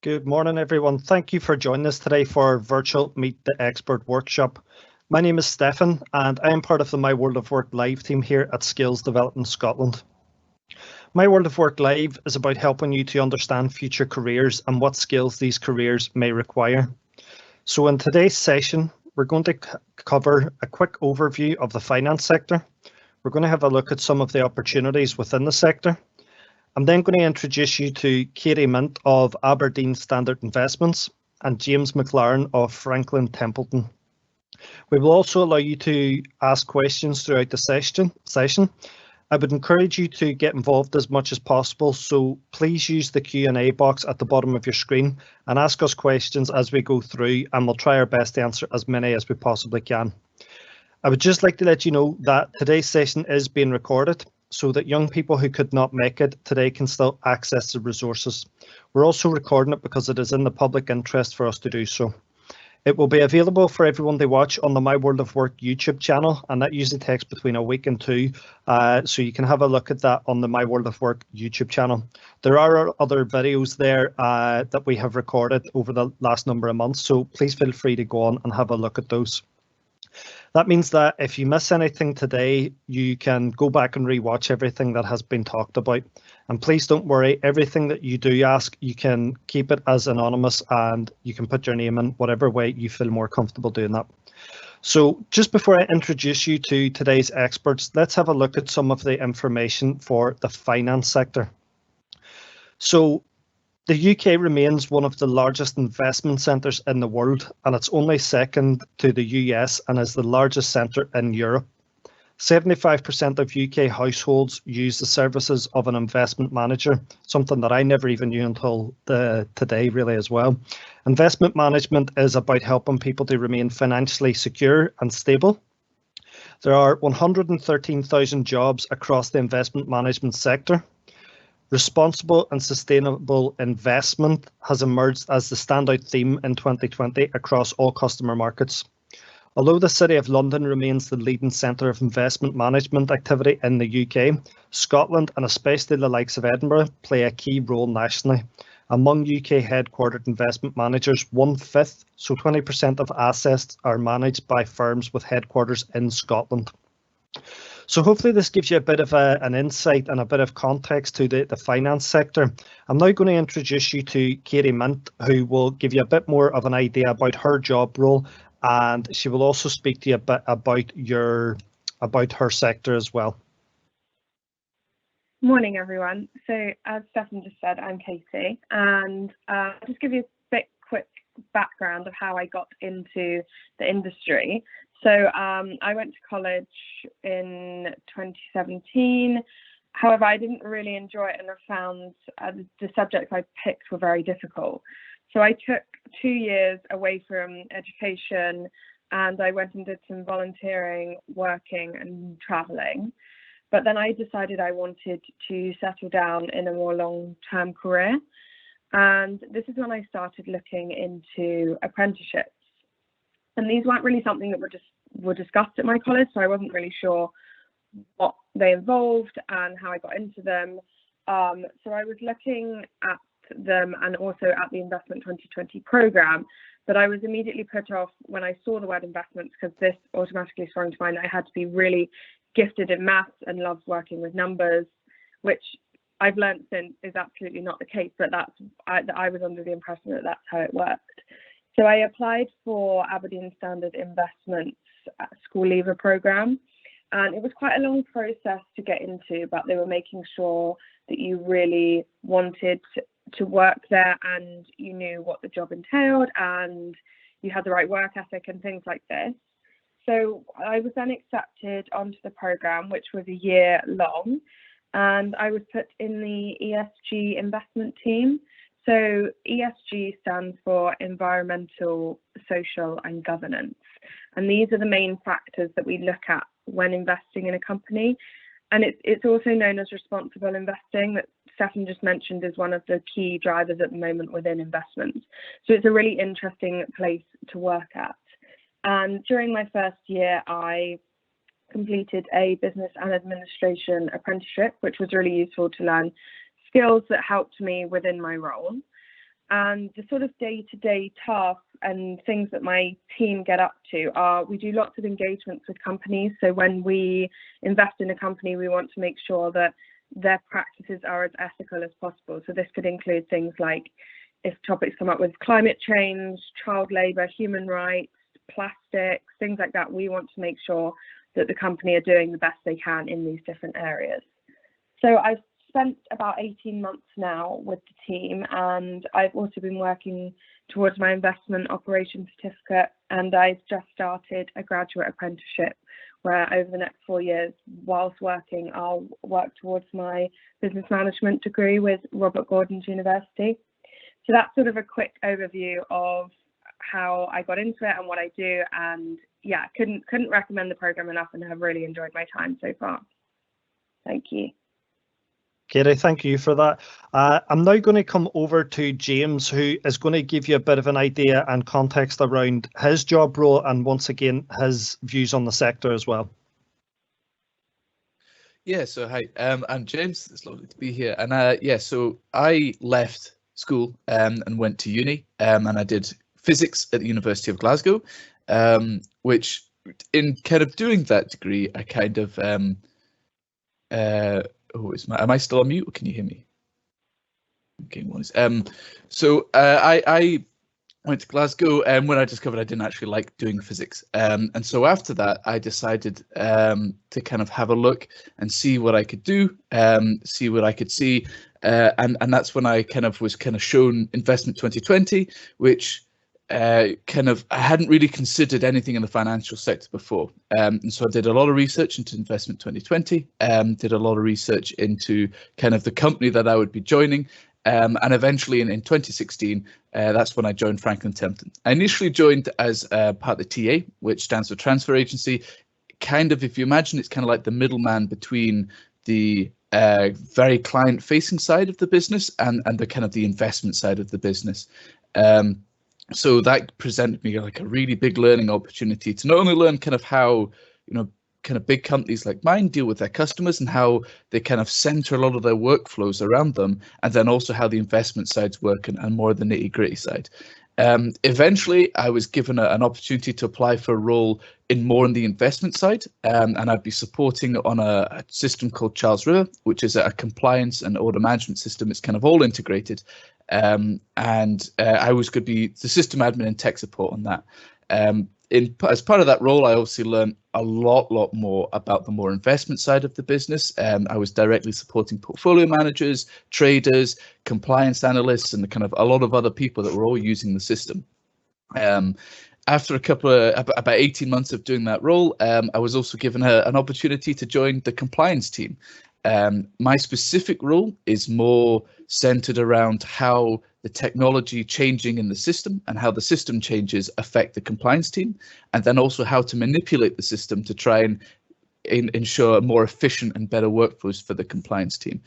Good morning, everyone. Thank you for joining us today for our virtual Meet the Expert workshop. My name is Stefan, and I am part of the My World of Work Live team here at Skills Development Scotland. My World of Work Live is about helping you to understand future careers and what skills these careers may require. So in today's session, we're going to cover a quick overview of the finance sector. We're going to have a look at some of the opportunities within the sector. I'm then going to introduce you to Katie Mint of Aberdeen Standard Investments and James McLaren of Franklin Templeton. We will also allow you to ask questions throughout the session. I would encourage you to get involved as much as possible, so please use the Q&A box at the bottom of your screen and ask us questions as we go through, and we'll try our best to answer as many as we possibly can. I would just like to let you know that today's session is being recorded, so that young people who could not make it today can still access the resources. We're also recording it because it is in the public interest for us to do so. It will be available for everyone to watch on the My World of Work YouTube channel, and that usually takes between a week and two, so you can have a look at that on the My World of Work YouTube channel. There are other videos there that we have recorded over the last number of months, so please feel free to go on and have a look at those. That means that if you miss anything today, you can go back and rewatch everything that has been talked about. And please don't worry, everything that you do ask, you can keep it as anonymous and you can put your name in whatever way you feel more comfortable doing that. So just before I introduce you to today's experts, let's have a look at some of the information for the finance sector. So the UK remains one of the largest investment centres in the world, and it's only second to the US and is the largest centre in Europe. 75% of UK households use the services of an investment manager, something that I never even knew until today really as well. Investment management is about helping people to remain financially secure and stable. There are 113,000 jobs across the investment management sector. Responsible and sustainable investment has emerged as the standout theme in 2020 across all customer markets. Although the City of London remains the leading centre of investment management activity in the UK, Scotland and especially the likes of Edinburgh play a key role nationally. Among UK headquartered investment managers, 1/5, so 20% of assets are managed by firms with headquarters in Scotland. So hopefully this gives you a bit of an insight and a bit of context to the finance sector. I'm now going to introduce you to Katie Mint, who will give you a bit more of an idea about her job role, and she will also speak to you a bit about her sector as well. Morning, everyone. So as Stefan just said, I'm Katie, and I'll just give you a quick background of how I got into the industry. So I went to college in 2017. However, I didn't really enjoy it, and I found the subjects I picked were very difficult. So I took 2 years away from education, and I went and did some volunteering, working and traveling. But then I decided I wanted to settle down in a more long-term career. And this is when I started looking into apprenticeships. And these weren't really something that were discussed at my college, so I wasn't really sure what they involved and how I got into them. So I was looking at them and also at the Investment 2020 programme, but I was immediately put off when I saw the word investments, because this automatically sprung to mind that I had to be really gifted in maths and loved working with numbers, which I've learned since is absolutely not the case, but I was under the impression that that's how it worked. So I applied for Aberdeen Standard Investments school leaver programme, and it was quite a long process to get into, but they were making sure that you really wanted to work there and you knew what the job entailed and you had the right work ethic and things like this. So I was then accepted onto the programme, which was a year long, and I was put in the ESG investment team. So ESG stands for environmental, social and governance. And these are the main factors that we look at when investing in a company. And it's also known as responsible investing, that Stefan just mentioned is one of the key drivers at the moment within investments. So it's a really interesting place to work at. And during my first year, I completed a business and administration apprenticeship, which was really useful to learn skills that helped me within my role. And the sort of day-to-day tasks and things that my team get up to are, we do lots of engagements with companies. So when we invest in a company, we want to make sure that their practices are as ethical as possible. So this could include things like, if topics come up with climate change, child labour, human rights, plastics, things like that, we want to make sure that the company are doing the best they can in these different areas. So I've spent about 18 months now with the team, and I've also been working towards my investment operations certificate, and I've just started a graduate apprenticeship where over the next 4 years, whilst working, I'll work towards my business management degree with Robert Gordon's University. So that's sort of a quick overview of how I got into it and what I do, and yeah, couldn't recommend the program enough, and have really enjoyed my time so far. Thank you. Katie, thank you for that. I'm now going to come over to James, who is going to give you a bit of an idea and context around his job role, and once again, his views on the sector as well. Yeah, so hi, I'm James. It's lovely to be here. And yeah, so I left school and went to uni, and I did physics at the University of Glasgow, which in kind of doing that degree, I kind of am I still on mute, or can you hear me? Okay, so I went to Glasgow, and when I discovered I didn't actually like doing physics, and so after that I decided to kind of have a look and see what I could do, see what I could see, and that's when I was shown Investment 2020, which I hadn't really considered anything in the financial sector before, and so I did a lot of research into Investment 2020, did a lot of research into the company that I would be joining, and eventually in 2016, that's when I joined Franklin Templeton. I initially joined as part of the TA, which stands for Transfer Agency. If you imagine, it's like the middleman between the very client-facing side of the business and the investment side of the business. So that presented me like a really big learning opportunity to not only learn how, big companies like mine deal with their customers and how they center a lot of their workflows around them, and then also how the investment sides work and more of the nitty-gritty side. Eventually, I was given an opportunity to apply for a role more in the investment side, and I'd be supporting on a system called Charles River, which is a compliance and order management system. It's all integrated, and I was going to be the system admin and tech support on that. As part of that role, I obviously learned a lot more about the more investment side of the business. I was directly supporting portfolio managers, traders, compliance analysts, and a lot of other people that were all using the system. After about 18 months of doing that role, I was also given an opportunity to join the compliance team. My specific role is more centered around how the technology changing in the system and how the system changes affect the compliance team, and then also how to manipulate the system to try and ensure more efficient and better workflows for the compliance team.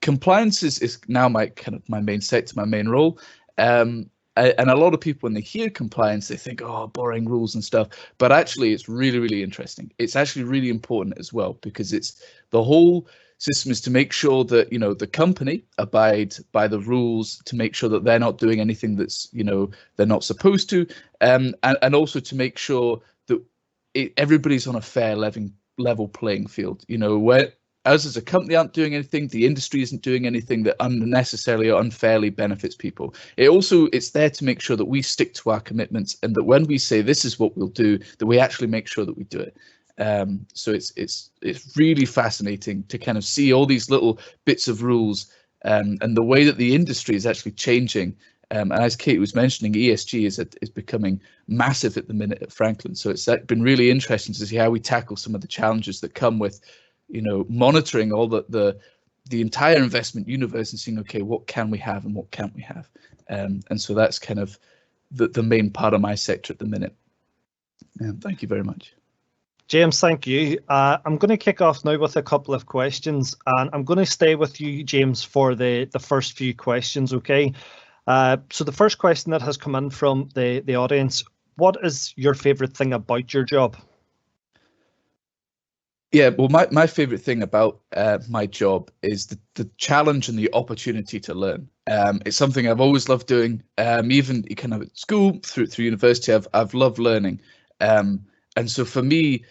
Compliance is now my main sector, my main role. And a lot of people, when they hear compliance, they think, oh, boring rules and stuff. But actually, it's really interesting. It's actually really important as well, because it's the whole system is to make sure that the company abide by the rules, to make sure that they're not doing anything that's they're not supposed to, and also to make sure that everybody's on a fair level playing field. Where us as a company aren't doing anything, the industry isn't doing anything that unnecessarily or unfairly benefits people. It's there to make sure that we stick to our commitments, and that when we say this is what we'll do, that we actually make sure that we do it. So it's really fascinating to see all these little bits of rules, and the way that the industry is actually changing. And as Kate was mentioning, ESG is becoming massive at the minute at Franklin. So it's been really interesting to see how we tackle some of the challenges that come with monitoring all the entire investment universe and seeing, okay, what can we have and what can't we have? And so that's the main part of my sector at the minute. Thank you very much. James, thank you. I'm going to kick off now with a couple of questions, and I'm going to stay with you, James, for the first few questions, okay? So the first question that has come in from the audience: what is your favourite thing about your job? Yeah, well, my favorite thing about my job is the challenge and the opportunity to learn. It's something I've always loved doing. Even kind of at school, through university, I've loved learning. And so for me,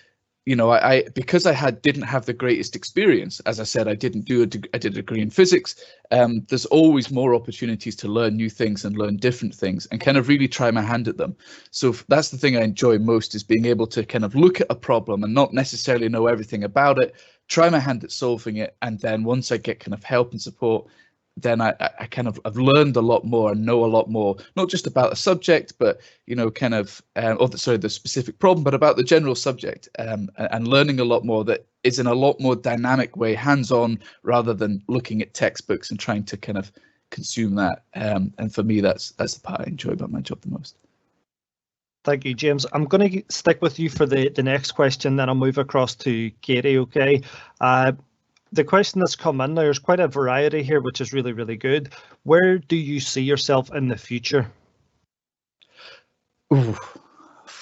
you know, I because I didn't have the greatest experience. As I said, I did a degree in physics. There's always more opportunities to learn new things and learn different things and kind of really try my hand at them. So that's the thing I enjoy most, is being able to kind of look at a problem and not necessarily know everything about it, try my hand at solving it, and then once I get kind of help and support, then I've learned a lot more and know a lot more, not just about a subject, but, you know, kind of, the specific problem, but about the general subject, and learning a lot more that is in a lot more dynamic way, hands-on, rather than looking at textbooks and trying to kind of consume that. And for me, that's the part I enjoy about my job the most. Thank you, James. I'm going to stick with you for the next question, then I'll move across to Katie, okay? The question that's come in, there's quite a variety here, which is really, really good. Where do you see yourself in the future? Ooh,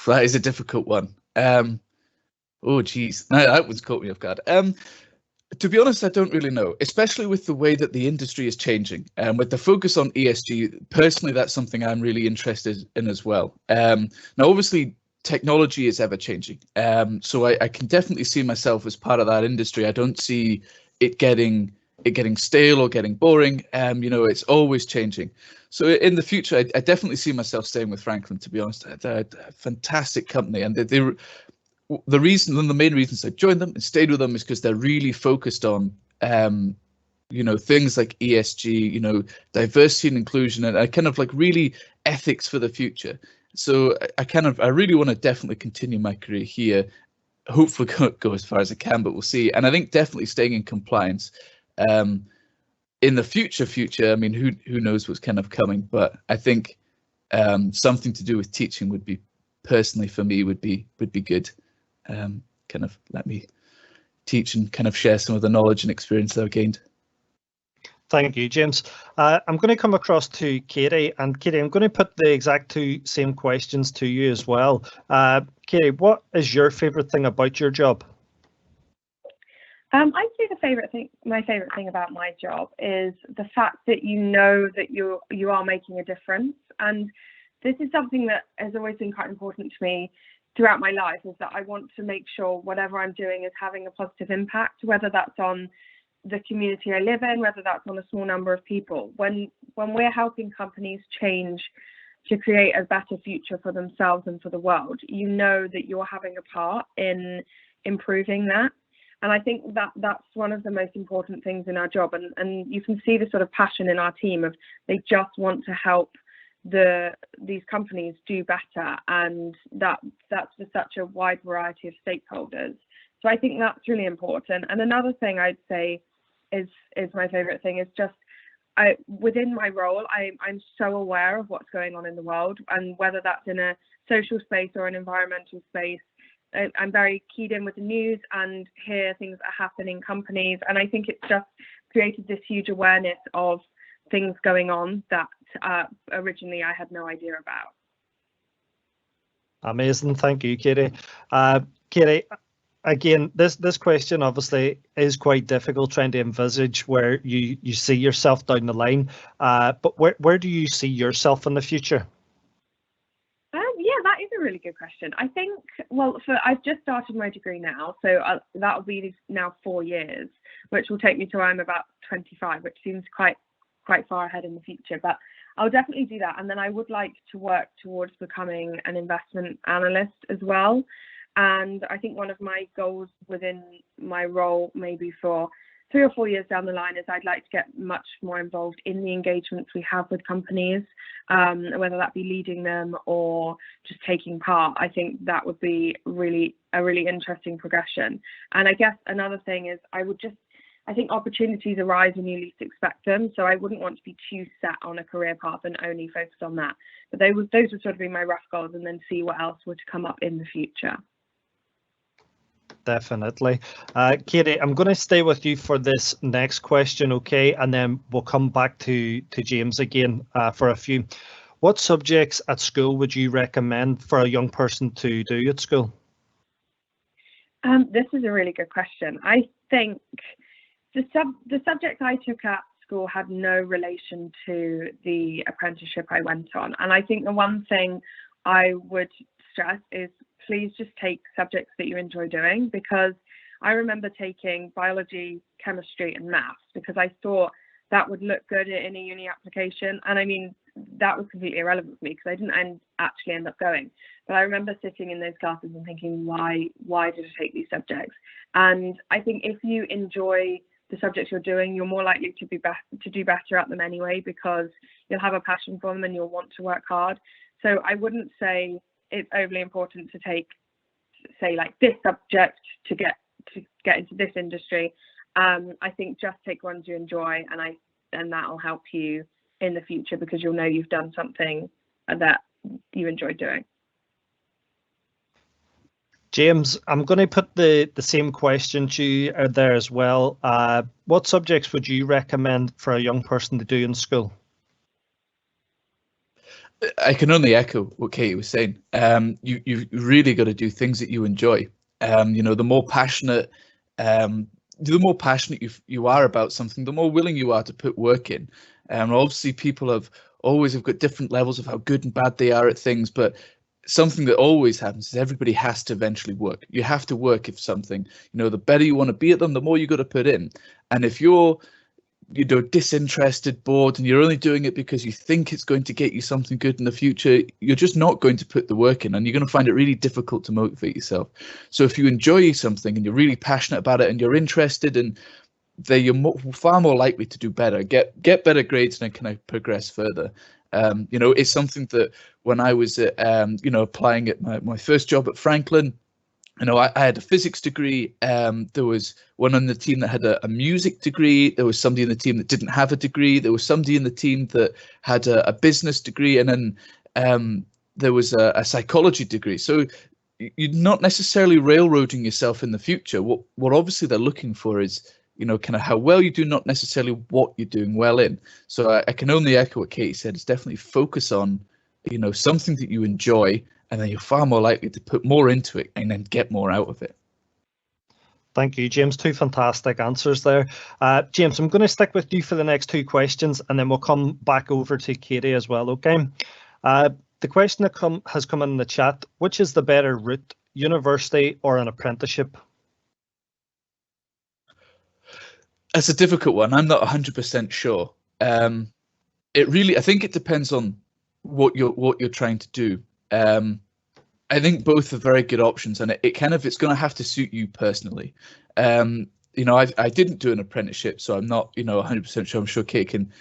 that is a difficult one. Oh, geez, that was caught me off guard. To be honest, I don't really know, especially with the way that the industry is changing. With the focus on ESG, personally, that's something I'm really interested in as well. Now, obviously, technology is ever changing. So I can definitely see myself as part of that industry. I don't see it getting stale or getting boring. You know, it's always changing. So in the future, I definitely see myself staying with Franklin, to be honest. They're a fantastic company, and the main reasons I joined them and stayed with them is because they're really focused on you know, things like ESG, you know, diversity and inclusion, and kind of like really ethics for the future. So I really want to definitely continue my career here. Hopefully go as far as I can, but we'll see. And I think definitely staying in compliance. In the future, I mean, who knows what's kind of coming, but I think something to do with teaching would be, personally for me, would be good. Kind of let me teach and kind of share some of the knowledge and experience that I've gained. Thank you, James. I'm going to come across to Katie, and Katie, I'm going to put the exact same questions to you as well. Katie, what is your favourite thing about your job? I'd say my favourite thing about my job is the fact that you know that you are making a difference, and this is something that has always been quite important to me throughout my life, is that I want to make sure whatever I'm doing is having a positive impact, whether that's on the community I live in, whether that's on a small number of people. When we're helping companies change to create a better future for themselves and for the world, you know that you're having a part in improving that. And I think that that's one of the most important things in our job. And you can see the sort of passion in our team of, they just want to help these companies do better, and that's for such a wide variety of stakeholders. So I think that's really important. And another thing I'd say is my favorite thing is just, within my role, I'm so aware of what's going on in the world, and whether that's in a social space or an environmental space, I'm very keyed in with the news and hear things that happen in companies. And I think it's just created this huge awareness of things going on that originally I had no idea about. Amazing, thank you, Katie. Katie, again, this question obviously is quite difficult, trying to envisage where you see yourself down the line. But where do you see yourself in the future? Yeah, that is a really good question. I think, well, I've just started my degree now, so that'll be now 4 years, which will take me to I'm about 25, which seems quite far ahead in the future. But I'll definitely do that, and then I would like to work towards becoming an investment analyst as well. And I think one of my goals within my role, maybe for 3 or 4 years down the line, is I'd like to get much more involved in the engagements we have with companies, whether that be leading them or just taking part. I think that would be a really interesting progression. And I guess another thing is I think opportunities arise when you least expect them. So I wouldn't want to be too set on a career path and only focus on that. But those would sort of be my rough goals, and then see what else would come up in the future. Definitely. Katie, I'm going to stay with you for this next question, okay? And then we'll come back to James again for a few. What subjects at school would you recommend for a young person to do at school? This is a really good question. I think the subject I took at school had no relation to the apprenticeship I went on. And I think the one thing I would stress is please just take subjects that you enjoy doing, because I remember taking biology, chemistry and maths because I thought that would look good in a uni application. And I mean, that was completely irrelevant for me because I didn't actually end up going. But I remember sitting in those classes and thinking, why did I take these subjects? And I think if you enjoy the subjects you're doing, you're more likely to do better at them anyway, because you'll have a passion for them and you'll want to work hard. So I wouldn't say it's overly important to take, say, like this subject to get into this industry. I think just take ones you enjoy, and that'll help you in the future because you'll know you've done something that you enjoy doing. James, I'm going to put the same question to you there as well. What subjects would you recommend for a young person to do in school? I can only echo what Katie was saying. You've really got to do things that you enjoy. The more passionate you are about something, the more willing you are to put work in. Obviously, people have got different levels of how good and bad they are at things, but something that always happens is everybody has to eventually work. You have to work if something, the better you want to be at them, the more you got to put in. And if you're disinterested, bored, and you're only doing it because you think it's going to get you something good in the future, you're just not going to put the work in, and you're going to find it really difficult to motivate yourself. So if you enjoy something and you're really passionate about it and you're interested, and then you're far more likely to do better, get better grades, and kind of progress further. It's something that when I was applying at my first job at Franklin, I had a physics degree. There was one on the team that had a music degree. There was somebody in the team that didn't have a degree. There was somebody in the team that had a business degree, and then there was a psychology degree. So you're not necessarily railroading yourself in the future. What obviously they're looking for is kind of how well you do, not necessarily what you're doing well in. So I can only echo what Katie said. It's definitely focus on something that you enjoy, and then you're far more likely to put more into it and then get more out of it. Thank you, James. Two fantastic answers there. James, I'm going to stick with you for the next two questions, and then we'll come back over to Katie as well, okay? The question that has come in the chat: which is the better route, university or an apprenticeship? That's a difficult one. I'm not 100% sure. I think it depends on what you're trying to do. I think both are very good options, and it's going to have to suit you personally. I didn't do an apprenticeship, so I'm not 100% sure. I'm sure Kate can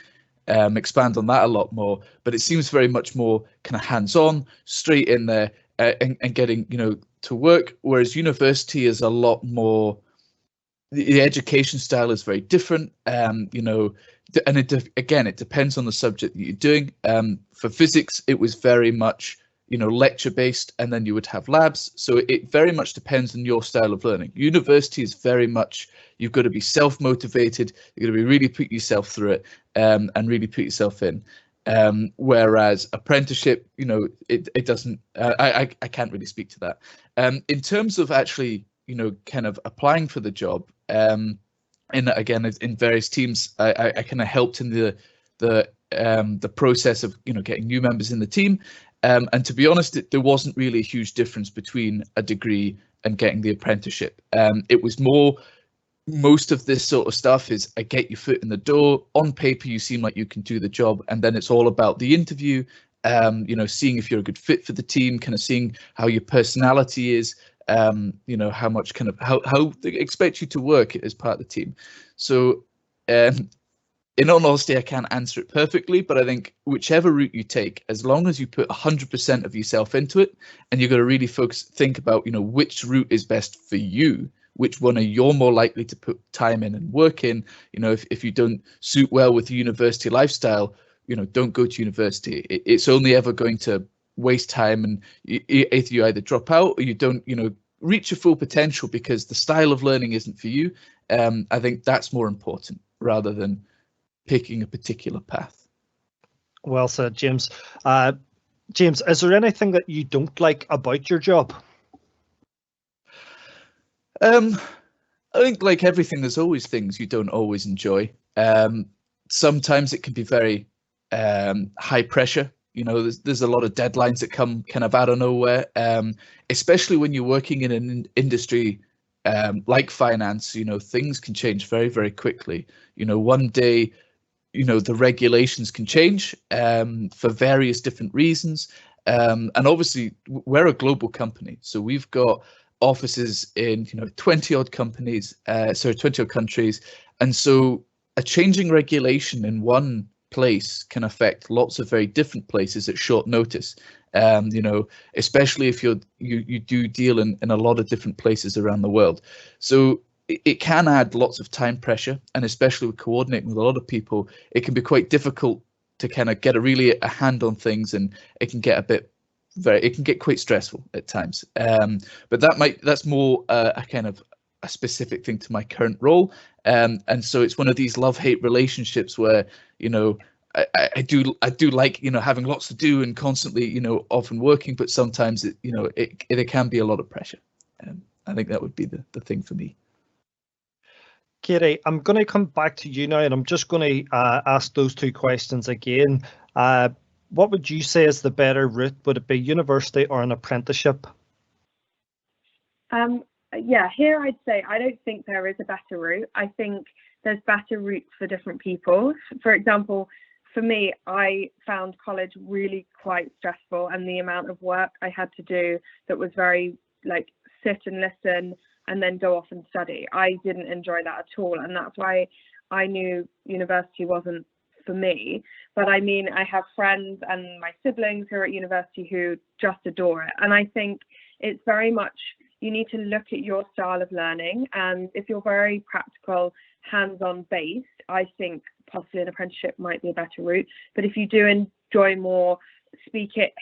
expand on that a lot more, but it seems very much more kind of hands-on, straight in there, and getting to work, whereas university is a lot more. The education style is very different, and it depends on the subject that you're doing. For physics, it was very much lecture based, and then you would have labs. So it very much depends on your style of learning. University is very much, you've got to be self-motivated. You've got to really put yourself through it, and really put yourself in. Whereas apprenticeship, it doesn't. I can't really speak to that. In terms of actually, kind of applying for the job. In various teams, I kind of helped in the process of getting new members in the team, and to be honest, there wasn't really a huge difference between a degree and getting the apprenticeship. It was more, most of this sort of stuff is I get your foot in the door. On paper, you seem like you can do the job, and then it's all about the interview. Seeing if you're a good fit for the team, kind of seeing how your personality is. How much kind of how they expect you to work as part of the team. So in all honesty, I can't answer it perfectly, but I think whichever route you take, as long as you put 100% of yourself into it, and you've got to really think about which route is best for you, which one are you more likely to put time in and work in. If you don't suit well with the university lifestyle, don't go to university. It's only ever going to waste time, and you either drop out or you don't reach your full potential because the style of learning isn't for you. I think that's more important rather than picking a particular path. Well said, James. James, is there anything that you don't like about your job? I think, like everything, there's always things you don't always enjoy. Sometimes it can be very high pressure. You know, there's a lot of deadlines that come kind of out of nowhere, especially when you're working in an industry like finance. You know, things can change very, very quickly. You know, one day, you know, the regulations can change for various different reasons. And obviously, we're a global company, so we've got offices in 20 odd companies, 20 odd countries, and so a changing regulation in one place can affect lots of very different places at short notice. You know, especially if you do deal in a lot of different places around the world. So it can add lots of time pressure, and especially with coordinating with a lot of people, it can be quite difficult to kind of get a hand on things, and it can get it can get quite stressful at times. But that's more a kind of a specific thing to my current role, and so it's one of these love-hate relationships where, you know, I do like, you know, having lots to do and constantly, you know, often working, but sometimes it can be a lot of pressure. I think that would be the thing for me. Katie, I'm going to come back to you now, and I'm just going to ask those two questions again. What would you say is the better route? Would it be university or an apprenticeship? Yeah, here I'd say I don't think there is a better route. I think there's better routes for different people. For example, for me, I found college really quite stressful, and the amount of work I had to do that was very like sit and listen and then go off and study. I didn't enjoy that at all, and that's why I knew university wasn't for me. But I mean, I have friends and my siblings who are at university who just adore it, and I think it's very much, you need to look at your style of learning, and if you're very practical, hands-on based, I think possibly an apprenticeship might be a better route. But if you do enjoy more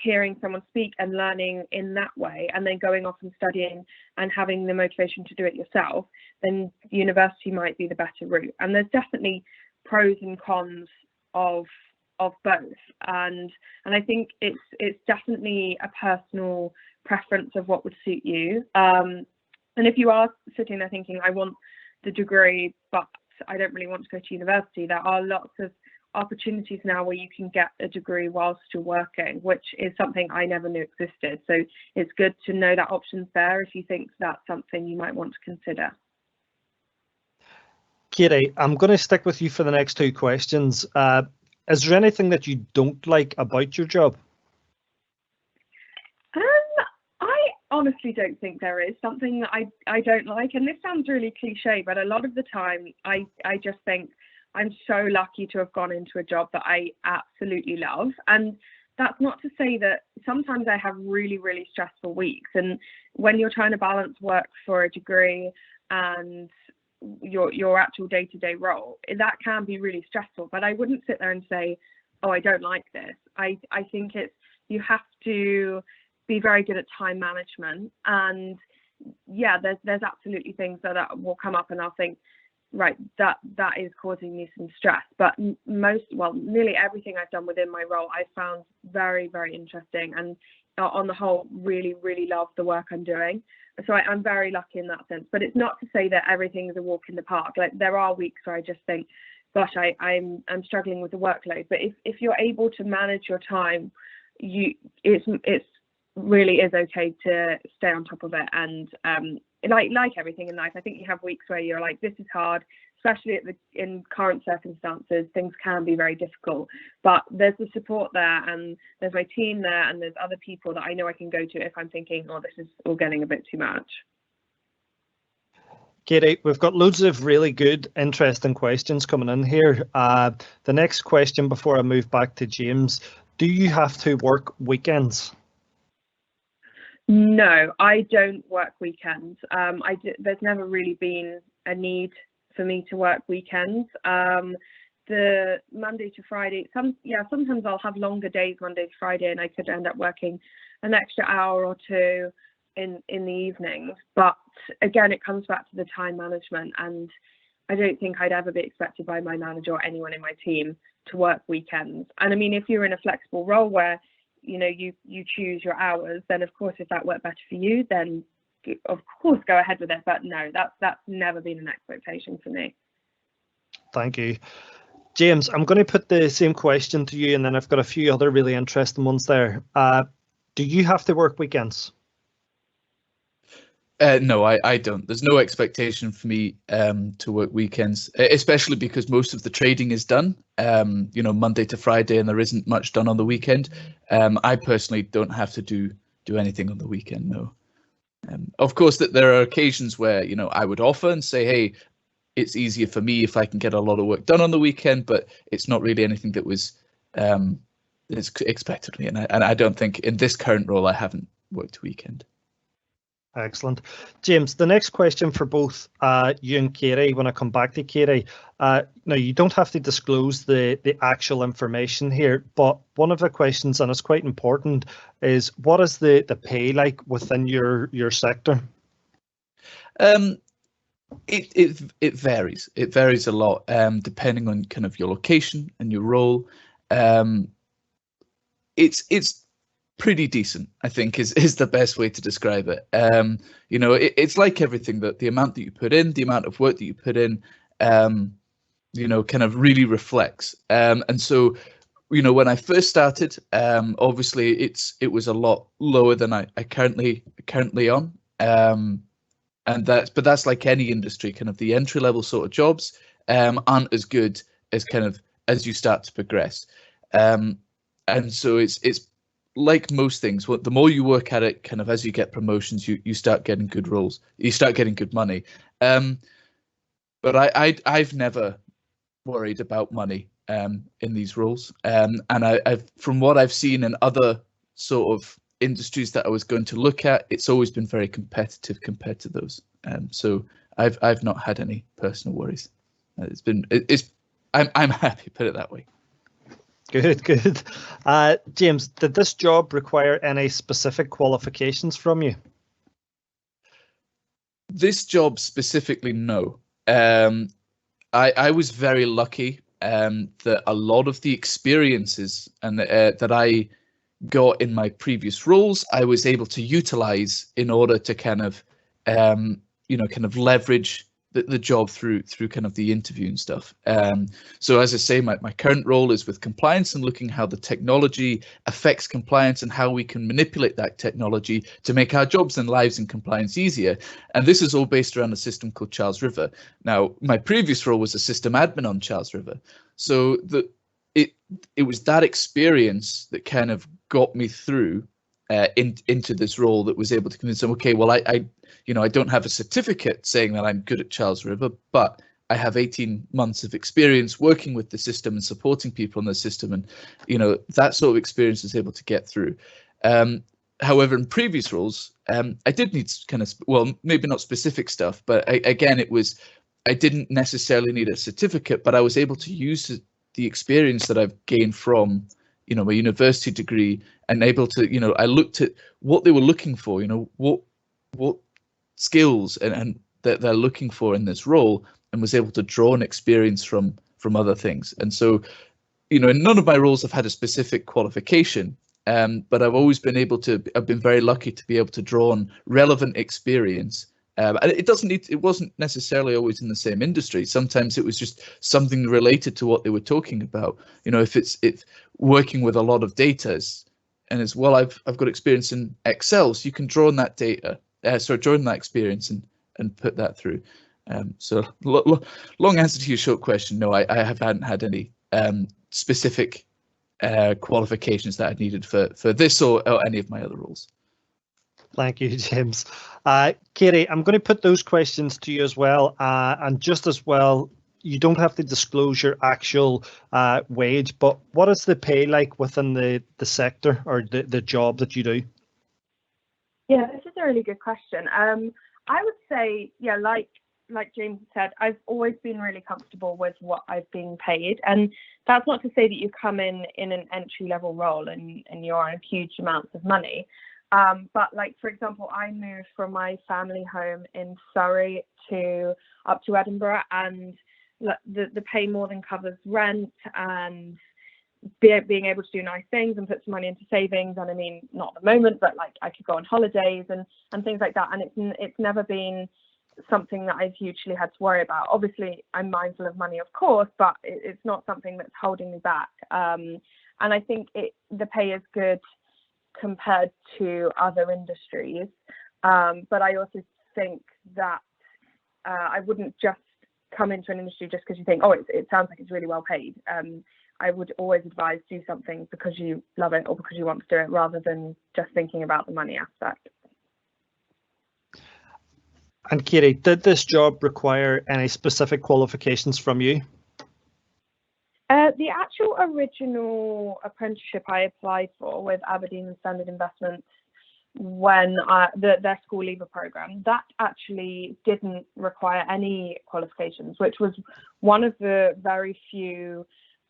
hearing someone speak and learning in that way, and then going off and studying and having the motivation to do it yourself, then university might be the better route. And there's definitely pros and cons of both, and I think it's definitely a personal preference of what would suit you. And if you are sitting there thinking, I want the degree but I don't really want to go to university, there are lots of opportunities now where you can get a degree whilst you're working, which is something I never knew existed. So it's good to know that option's there if you think that's something you might want to consider. Katie, I'm going to stick with you for the next two questions. Is there anything that you don't like about your job? I honestly don't think there is something that I don't like, and this sounds really cliche, but a lot of the time I just think I'm so lucky to have gone into a job that I absolutely love. And that's not to say that sometimes I have really, really stressful weeks, and when you're trying to balance work for a degree and your actual day-to-day role, that can be really stressful. But I wouldn't sit there and say, oh, I don't like this. I think you have to be very good at time management, and yeah, there's absolutely things that will come up and I'll think, right, that is causing me some stress. But nearly everything I've done within my role I've found very, very interesting, and on the whole really, really love the work I'm doing. So I'm very lucky in that sense. But it's not to say that everything is a walk in the park. Like, there are weeks where I just think, gosh, I'm struggling with the workload. But if you're able to manage your time, it's really is okay to stay on top of it. And like everything in life, I think you have weeks where you're like, this is hard, especially in current circumstances. Things can be very difficult, but there's the support there, and there's my team there, and there's other people that I know I can go to if I'm thinking, oh, this is all getting a bit too much. Katie, we've got loads of really good, interesting questions coming in here. The next question before I move back to James, do you have to work weekends? No, I don't work weekends. There's never really been a need for me to work weekends. The Monday to Friday, sometimes I'll have longer days Monday to Friday, and I could end up working an extra hour or two in the evenings. But again, it comes back to the time management, and I don't think I'd ever be expected by my manager or anyone in my team to work weekends. And I mean, if you're in a flexible role where you choose your hours, then of course if that worked better for you, then of course go ahead with it, but no, that's never been an expectation for me. Thank you. James, I'm going to put the same question to you, and then I've got a few other really interesting ones there. Do you have to work weekends? No, I don't. There's no expectation for me to work weekends, especially because most of the trading is done, Monday to Friday, and there isn't much done on the weekend. I personally don't have to do anything on the weekend, no. Of course, that there are occasions where, I would offer and say, hey, it's easier for me if I can get a lot of work done on the weekend, but it's not really anything that was is expected of me. And I don't think in this current role I haven't worked a weekend. Excellent. James, the next question for both you and Katie, when I come back to Katie, now you don't have to disclose the actual information here, but one of the questions, and it's quite important, is what is the pay like within your sector? It varies. It varies a lot depending on kind of your location and your role. It's pretty decent, I think, is the best way to describe it. It's like everything, that the amount that you put in, the amount of work that you put in, kind of really reflects. And so, when I first started, obviously it was a lot lower than I currently on. And that's like any industry, kind of the entry level sort of jobs aren't as good as you start to progress. And so it's like most things, the more you work at it, kind of as you get promotions, you start getting good roles, you start getting good money. But I've never worried about money in these roles. And I've from what I've seen in other sort of industries that I was going to look at, it's always been very competitive compared to those. So I've not had any personal worries. I'm happy, put it that way. Good. James, did this job require any specific qualifications from you? This job specifically, no. I was very lucky that a lot of the experiences and that I got in my previous roles, I was able to utilize in order to kind of leverage the job through kind of the interview and stuff. So as I say, my current role is with compliance and looking how the technology affects compliance and how we can manipulate that technology to make our jobs and lives in compliance easier. And this is all based around a system called Charles River. Now, my previous role was a system admin on Charles River. So it was that experience that kind of got me through into this role that was able to convince them, okay, well, I don't have a certificate saying that I'm good at Charles River, but I have 18 months of experience working with the system and supporting people in the system, and that sort of experience is able to get through. However, in previous roles, I did need kind of, well, maybe not specific stuff, but again, I didn't necessarily need a certificate, but I was able to use the experience that I've gained from my university degree, and able to I looked at what they were looking for, what skills and that they're looking for in this role, and was able to draw an experience from other things. And so in none of my roles have had a specific qualification, but I've been very lucky to be able to draw on relevant experience. And it wasn't necessarily always in the same industry. Sometimes it was just something related to what they were talking about. If it's working with a lot of data, and as well, I've got experience in Excel, so you can draw on that data. Draw on that experience and put that through. So long answer to your short question. No, I haven't had any specific qualifications that I needed for this or any of my other roles. Thank you, James. Katie, I'm going to put those questions to you as well. And just as well, you don't have to disclose your actual wage, but what is the pay like within the sector or the job that you do? Yeah, this is a really good question. I would say, yeah, like James said, I've always been really comfortable with what I've been paid. And that's not to say that you come in an entry level role and you're on huge amounts of money. But like, for example, I moved from my family home in Surrey up to Edinburgh, and the pay more than covers rent and being able to do nice things and put some money into savings. And I mean, not at the moment, but like I could go on holidays and things like that. And it's never been something that I've hugely had to worry about. Obviously, I'm mindful of money, of course, but it's not something that's holding me back. And I think the pay is good compared to other industries. But I also think that I wouldn't just come into an industry just because you think, oh, it sounds like it's really well paid. I would always advise do something because you love it or because you want to do it, rather than just thinking about the money aspect. And Katie, did this job require any specific qualifications from you? The actual original apprenticeship I applied for with Aberdeen and Standard Investments, when their school leaver program, that actually didn't require any qualifications, which was one of the very few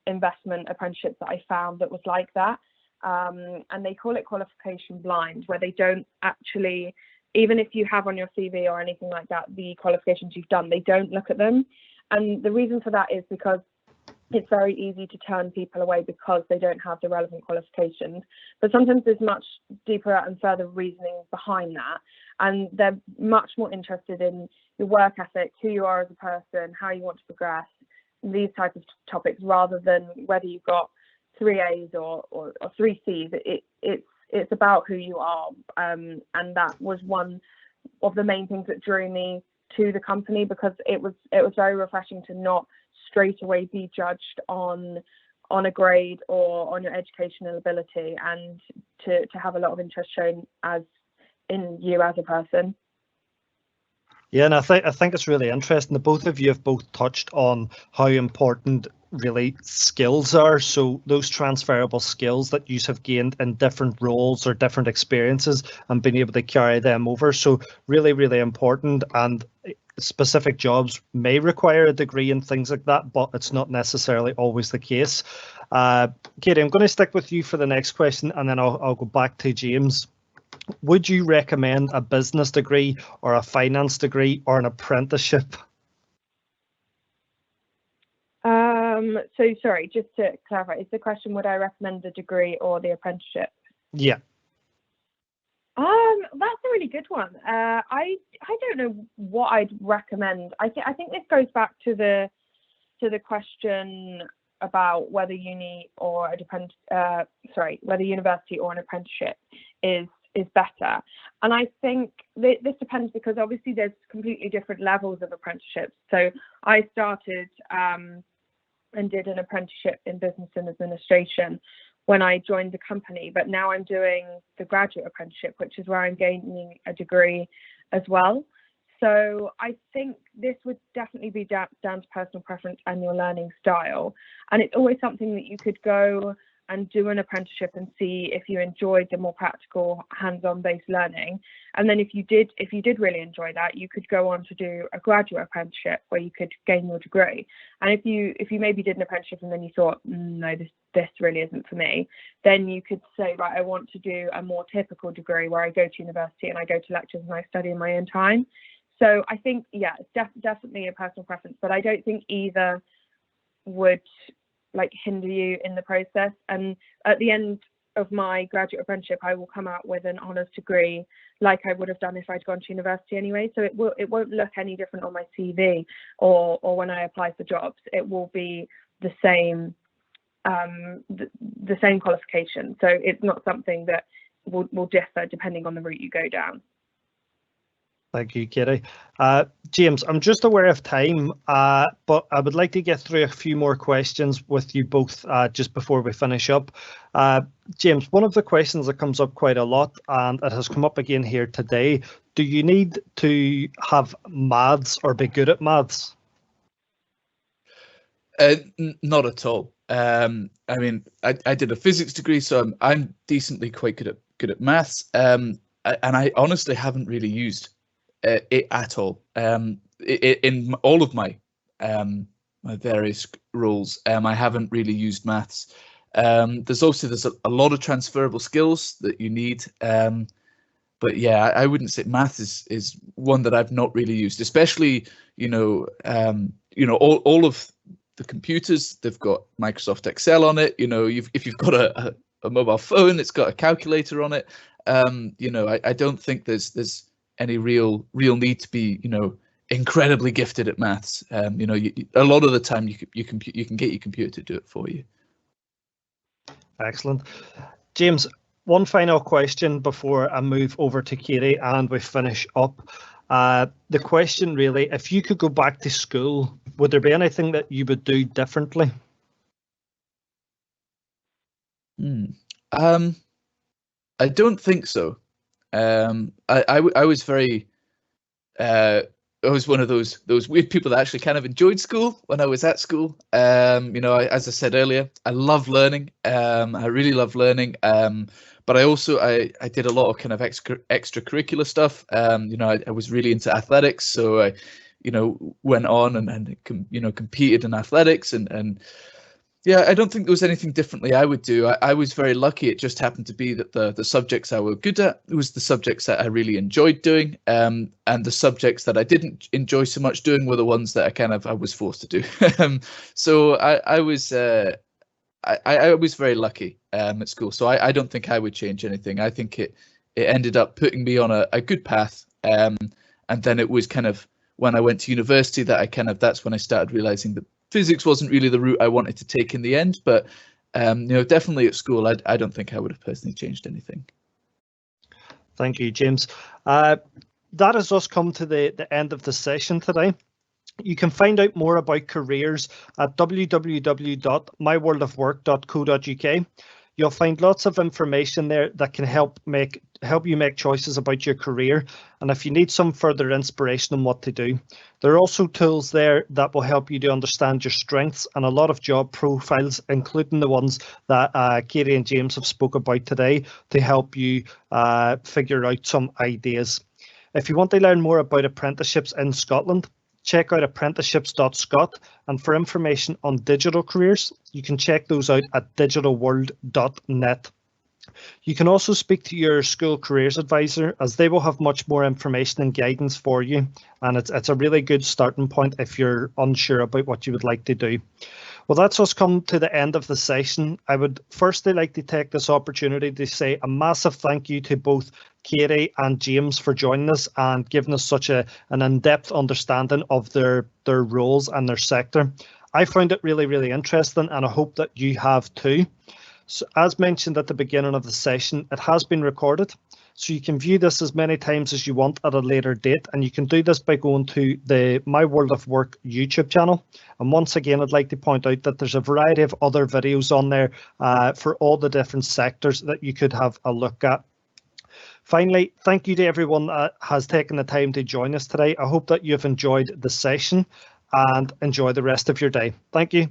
investment apprenticeships that I found that was like that. And they call it qualification blind, where they don't actually, even if you have on your CV or anything like that, the qualifications you've done, they don't look at them. And the reason for that is because it's very easy to turn people away because they don't have the relevant qualifications. But sometimes there's much deeper and further reasoning behind that. And they're much more interested in your work ethic, who you are as a person, how you want to progress, these types of topics, rather than whether you've got 3 A's or 3 C's. It's about who you are. And that was one of the main things that drew me to the company, because it was very refreshing to not straight away be judged on a grade or on your educational ability, and to have a lot of interest shown in you as a person. Yeah, and I think it's really interesting. The both of you have both touched on how important really skills are. So those transferable skills that you have gained in different roles or different experiences and being able to carry them over. So really, really important. And specific jobs may require a degree and things like that, but it's not necessarily always the case. Katie, I'm going to stick with you for the next question, and then I'll go back to James. Would you recommend a business degree or a finance degree or an apprenticeship? So sorry, just to clarify, is the question, would I recommend the degree or the apprenticeship? Yeah. That's a really good one. I don't know what I'd recommend. I think this goes back to the question about whether uni or whether university or an apprenticeship is better. And I think this depends, because obviously there's completely different levels of apprenticeships. So I started and did an apprenticeship in business and administration when I joined the company, but now I'm doing the graduate apprenticeship, which is where I'm gaining a degree as well. So I think this would definitely be down to personal preference and your learning style. And it's always something that you could go and do an apprenticeship and see if you enjoyed the more practical, hands-on based learning. And then if you did really enjoy that, you could go on to do a graduate apprenticeship where you could gain your degree. And if you maybe did an apprenticeship and then you thought, no, this really isn't for me, then you could say, right, I want to do a more typical degree where I go to university and I go to lectures and I study in my own time. So I think, yeah, it's definitely a personal preference, but I don't think either would hinder you in the process. And at the end of my graduate apprenticeship, I will come out with an honours degree like I would have done if I'd gone to university anyway. So it won't look any different on my CV or when I apply for jobs. It will be the same the same qualification. So it's not something that will differ depending on the route you go down. Thank you, Katie. James, I'm just aware of time, but I would like to get through a few more questions with you both just before we finish up. James, one of the questions that comes up quite a lot, and it has come up again here today, do you need to have maths or be good at maths? Not at all. I mean, I did a physics degree, so I'm decently quite good at maths, and I honestly haven't really used it at all in all of my various roles. I haven't really used maths. There's a lot of transferable skills that you need, but yeah, I wouldn't say maths is one that I've not really used, especially all of the computers, they've got Microsoft Excel on it. You know, if you've got a mobile phone, it's got a calculator on it. You know, I don't think there's any real need to be, you know, incredibly gifted at maths. You know, a lot of the time you can get your computer to do it for you. Excellent. James, one final question before I move over to Katie and we finish up. The question really, if you could go back to school, would there be anything that you would do differently? I don't think so. I was very I was one of those weird people that actually kind of enjoyed school when I was at school. You know, as I said earlier, I love learning. I really love learning. But I also I did a lot of kind of extracurricular stuff. You know, I was really into athletics, so I, you know, went on and you know, competed in athletics and yeah, I don't think there was anything differently I would do. I was very lucky. It just happened to be that the subjects I were good at was the subjects that I really enjoyed doing, and the subjects that I didn't enjoy so much doing were the ones that I was forced to do. So I was very lucky at school. So I don't think I would change anything. I think it ended up putting me on a good path, and then it was kind of when I went to university that that's when I started realizing that physics wasn't really the route I wanted to take in the end, but you know, definitely at school, I don't think I would have personally changed anything. Thank you, James. That has us come to the end of the session today. You can find out more about careers at www.myworldofwork.co.uk. You'll find lots of information there that can help you make choices about your career. And if you need some further inspiration on what to do, there are also tools there that will help you to understand your strengths and a lot of job profiles, including the ones that Katie and James have spoke about today, to help you figure out some ideas. If you want to learn more about apprenticeships in Scotland, check out apprenticeships.scot, and for information on digital careers, you can check those out at digitalworld.net. You can also speak to your school careers advisor, as they will have much more information and guidance for you, and it's a really good starting point if you're unsure about what you would like to do. Well, that's us come to the end of the session. I would firstly like to take this opportunity to say a massive thank you to both Katie and James for joining us and giving us such an in-depth understanding of their roles and their sector. I found it really, really interesting, and I hope that you have too. So, as mentioned at the beginning of the session, it has been recorded, so you can view this as many times as you want at a later date, and you can do this by going to the My World of Work YouTube channel. And once again, I'd like to point out that there's a variety of other videos on there for all the different sectors that you could have a look at. Finally, thank you to everyone that has taken the time to join us today. I hope that you've enjoyed the session and enjoy the rest of your day. Thank you.